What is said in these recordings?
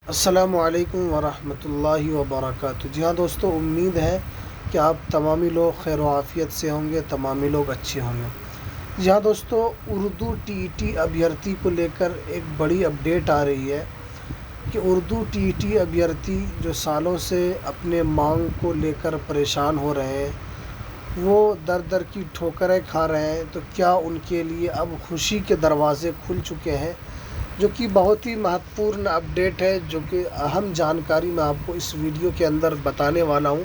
السلام علیکم ورحمۃ اللہ وبرکاتہ۔ جی ہاں دوستو، امید ہے کہ آپ تمامی لوگ خیر و عافیت سے ہوں گے، تمامی لوگ اچھے ہوں گے۔ جی ہاں دوستو، اردو ٹی ای ٹی ابھیارتھی کو لے کر ایک بڑی اپڈیٹ آ رہی ہے کہ اردو ٹی ای ٹی ابھیارتھی جو سالوں سے اپنے مانگ کو لے کر پریشان ہو رہے ہیں، وہ در در کی ٹھوکریں کھا رہے ہیں، تو کیا ان کے لیے اب خوشی کے دروازے کھل چکے ہیں؟ جو کہ بہت ہی مہتوپورن اپڈیٹ ہے، جو کہ اہم جانکاری میں آپ کو اس ویڈیو کے اندر بتانے والا ہوں۔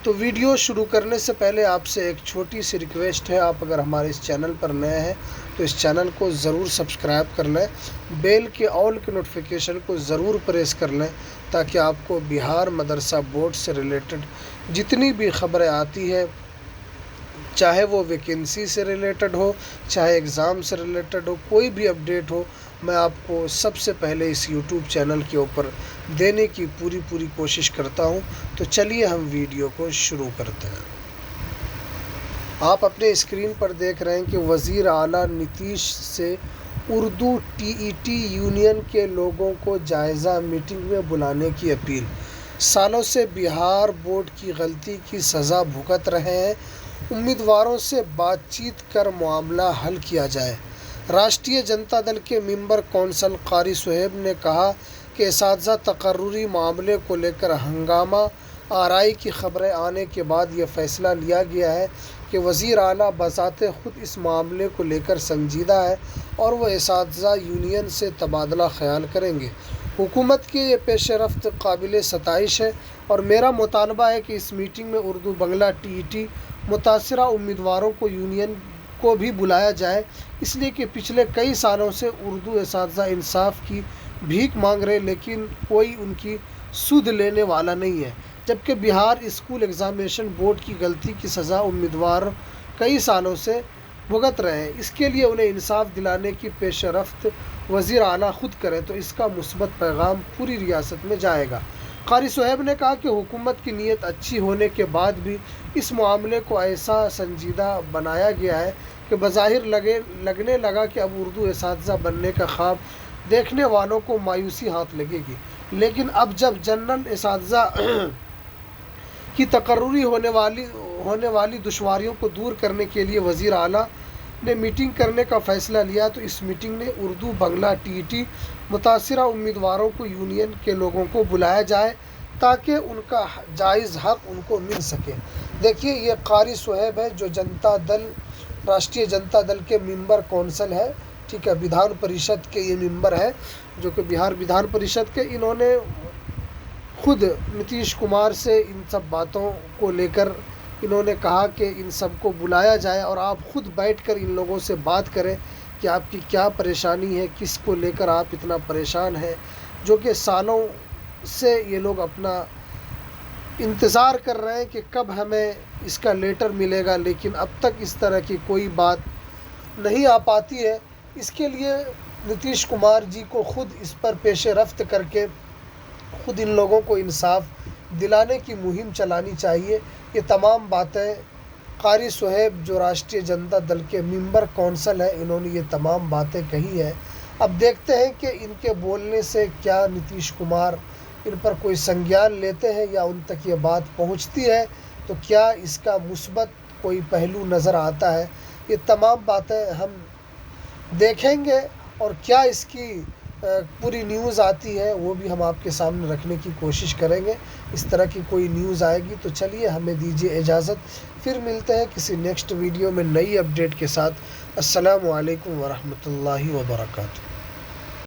تو ویڈیو شروع کرنے سے پہلے آپ سے ایک چھوٹی سی ریکویسٹ ہے، آپ اگر ہمارے اس چینل پر نئے ہیں تو اس چینل کو ضرور سبسکرائب کر لیں، بیل کے آل کے نوٹیفیکیشن کو ضرور پریس کر لیں، تاکہ آپ کو بہار مدرسہ بورڈ سے ریلیٹڈ جتنی بھی خبریں آتی ہیں، چاہے وہ ویکینسی سے ریلیٹڈ ہو، چاہے ایگزام سے ریلیٹڈ ہو، کوئی بھی اپڈیٹ ہو، میں آپ کو سب سے پہلے اس یوٹیوب چینل کے اوپر دینے کی پوری کوشش کرتا ہوں۔ تو چلیے ہم ویڈیو کو شروع کرتے ہیں۔ آپ اپنے اسکرین پر دیکھ رہے ہیں کہ وزیر اعلیٰ نتیش سے Urdu T E T union کے لوگوں کو جائزہ میٹنگ میں بلانے کی اپیل۔ سالوں سے بہار بورڈ کی غلطی کی سزا بھگت رہے ہیں، امیدواروں سے بات چیت کر معاملہ حل کیا جائے۔ راشٹریہ جنتا دل کے ممبر کونسل قاری صہیب نے کہا کہ اساتذہ تقرری معاملے کو لے کر ہنگامہ آرائی کی خبریں آنے کے بعد یہ فیصلہ لیا گیا ہے کہ وزیر اعلیٰ بذات خود اس معاملے کو لے کر سنجیدہ ہے اور وہ اساتذہ یونین سے تبادلہ خیال کریں گے۔ حکومت کی یہ پیش رفت قابل ستائش ہے اور میرا مطالبہ ہے کہ اس میٹنگ میں اردو بنگلہ ٹی ای ٹی متاثرہ امیدواروں کو یونین کو بھی بلایا جائے، اس لیے کہ پچھلے کئی سالوں سے اردو اساتذہ انصاف کی بھیک مانگ رہے، لیکن کوئی ان کی سود لینے والا نہیں ہے، جبکہ بہار اسکول ایگزامینیشن بورڈ کی غلطی کی سزا امیدوار کئی سالوں سے بھگت رہے ہیں۔ اس کے لیے انہیں انصاف دلانے کی پیش رفت وزیر اعلیٰ خود کریں تو اس کا مثبت پیغام پوری ریاست میں جائے گا۔ قاری صہیب نے کہا کہ حکومت کی نیت اچھی ہونے کے بعد بھی اس معاملے کو ایسا سنجیدہ بنایا گیا ہے کہ بظاہر لگنے لگا کہ اب اردو اساتذہ بننے کا خواب دیکھنے والوں کو مایوسی ہاتھ لگے گی، لیکن اب جب جنرل اساتذہ کی تقرری ہونے والی دشواریوں کو دور کرنے کے لیے وزیر اعلیٰ نے میٹنگ کرنے کا فیصلہ لیا، تو اس میٹنگ میں اردو بنگلہ ٹی ای ٹی متاثرہ امیدواروں کو یونین کے لوگوں کو بلایا جائے تاکہ ان کا جائز حق ان کو مل سکے۔ دیکھیے، یہ قاری صہیب ہے جو راشٹریہ جنتا دل کے ممبر کونسل ہے، ٹھیک ہے، ودھان پریشد کے یہ ممبر ہے، جو کہ بہار ودھان پریشد کے۔ انہوں نے خود نتیش کمار سے ان سب باتوں کو لے کر انہوں نے کہا کہ ان سب کو بلایا جائے اور آپ خود بیٹھ کر ان لوگوں سے بات کریں کہ آپ کی کیا پریشانی ہے، کس کو لے کر آپ اتنا پریشان ہیں، جو کہ سالوں سے یہ لوگ اپنا انتظار کر رہے ہیں کہ کب ہمیں اس کا لیٹر ملے گا، لیکن اب تک اس طرح کی کوئی بات نہیں آ پاتی ہے۔ اس کے لیے نتیش کمار جی کو خود اس پر پیش رفت کر کے خود ان لوگوں کو انصاف دلانے کی مہم چلانی چاہیے۔ یہ تمام باتیں قاری صہیب جو راشٹریہ جنتا دل کے ممبر کونسل ہیں، انہوں نے یہ تمام باتیں کہی ہیں۔ اب دیکھتے ہیں کہ ان کے بولنے سے کیا نتیش کمار ان پر کوئی سنگیان لیتے ہیں یا ان تک یہ بات پہنچتی ہے، تو کیا اس کا مثبت کوئی پہلو نظر آتا ہے۔ یہ تمام باتیں ہم دیکھیں گے اور کیا اس کی پوری نیوز آتی ہے وہ بھی ہم آپ کے سامنے رکھنے کی کوشش کریں گے۔ اس طرح کی کوئی نیوز آئے گی تو چلیے ہمیں دیجیے اجازت، پھر ملتے ہیں کسی نیکسٹ ویڈیو میں نئی اپڈیٹ کے ساتھ۔ السلام علیکم ورحمۃ اللہ وبرکاتہ۔